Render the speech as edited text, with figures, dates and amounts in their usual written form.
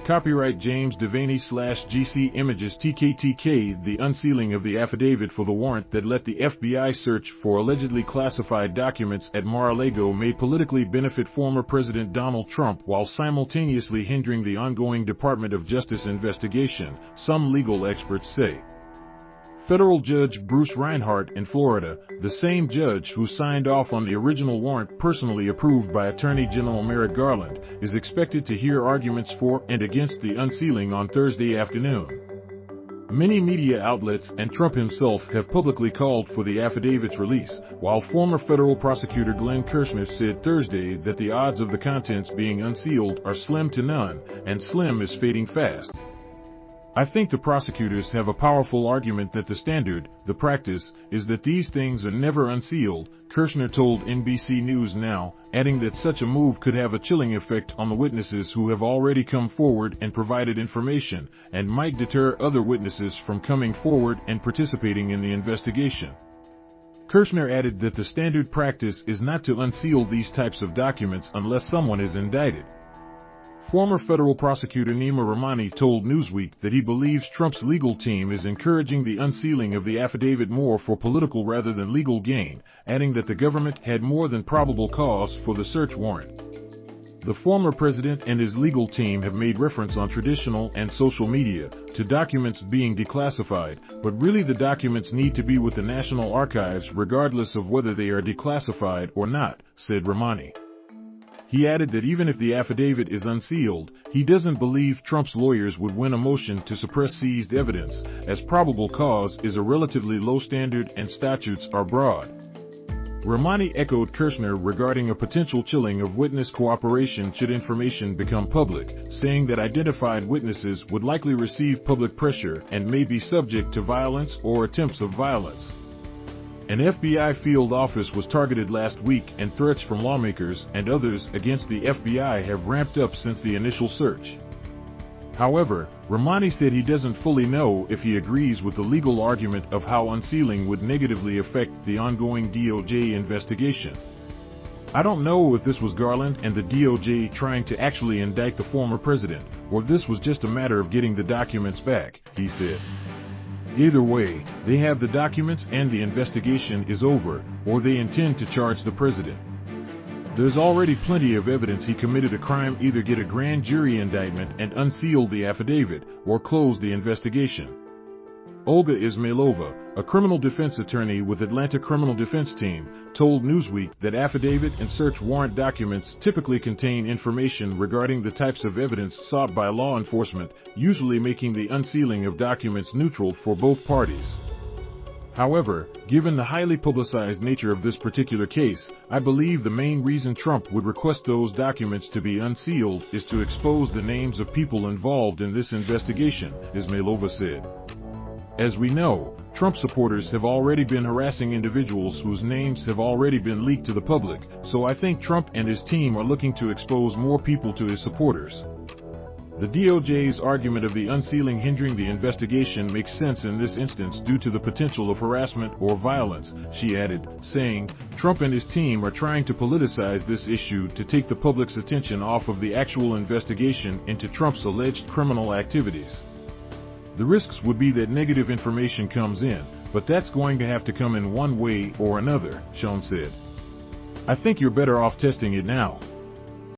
Copyright James Devaney/GC Images TKTK. The unsealing of the affidavit for the warrant that let the FBI search for allegedly classified documents at Mar-a-Lago may politically benefit former President Donald Trump while simultaneously hindering the ongoing Department of Justice investigation, some legal experts say. Federal Judge Bruce Reinhart in Florida, the same judge who signed off on the original warrant personally approved by Attorney General Merrick Garland, is expected to hear arguments for and against the unsealing on Thursday afternoon. Many media outlets and Trump himself have publicly called for the affidavit's release, while former federal prosecutor Glenn Kirshner said Thursday that the odds of the contents being unsealed are slim to none, and slim is fading fast. I think the prosecutors have a powerful argument that the standard, the practice, is that these things are never unsealed, Kirshner told NBC News Now, adding that such a move could have a chilling effect on the witnesses who have already come forward and provided information, and might deter other witnesses from coming forward and participating in the investigation. Kirshner added that the standard practice is not to unseal these types of documents unless someone is indicted. Former federal prosecutor Nima Rahmani told Newsweek that he believes Trump's legal team is encouraging the unsealing of the affidavit more for political rather than legal gain, adding that the government had more than probable cause for the search warrant. The former president and his legal team have made reference on traditional and social media to documents being declassified, but really the documents need to be with the National Archives regardless of whether they are declassified or not, said Rahmani. He added that even if the affidavit is unsealed, he doesn't believe Trump's lawyers would win a motion to suppress seized evidence, as probable cause is a relatively low standard and statutes are broad. Rahmani echoed Kirshner regarding a potential chilling of witness cooperation should information become public, saying that identified witnesses would likely receive public pressure and may be subject to violence or attempts of violence. An FBI field office was targeted last week, and threats from lawmakers and others against the FBI have ramped up since the initial search. However, Rahmani said he doesn't fully know if he agrees with the legal argument of how unsealing would negatively affect the ongoing DOJ investigation. I don't know if this was Garland and the DOJ trying to actually indict the former president, or this was just a matter of getting the documents back, he said. Either way, they have the documents and the investigation is over, or they intend to charge the president. There's already plenty of evidence he committed a crime. Either get a grand jury indictment and unseal the affidavit, or close the investigation. Olga Ismailova, a criminal defense attorney with Atlanta Criminal Defense Team, told Newsweek that affidavit and search warrant documents typically contain information regarding the types of evidence sought by law enforcement, usually making the unsealing of documents neutral for both parties. However, given the highly publicized nature of this particular case, I believe the main reason Trump would request those documents to be unsealed is to expose the names of people involved in this investigation, Ismailova said. As we know, Trump supporters have already been harassing individuals whose names have already been leaked to the public, so I think Trump and his team are looking to expose more people to his supporters. The DOJ's argument of the unsealing hindering the investigation makes sense in this instance due to the potential of harassment or violence, she added, saying, Trump and his team are trying to politicize this issue to take the public's attention off of the actual investigation into Trump's alleged criminal activities. The risks would be that negative information comes in, but that's going to have to come in one way or another, Schoen said. I think you're better off testing it now.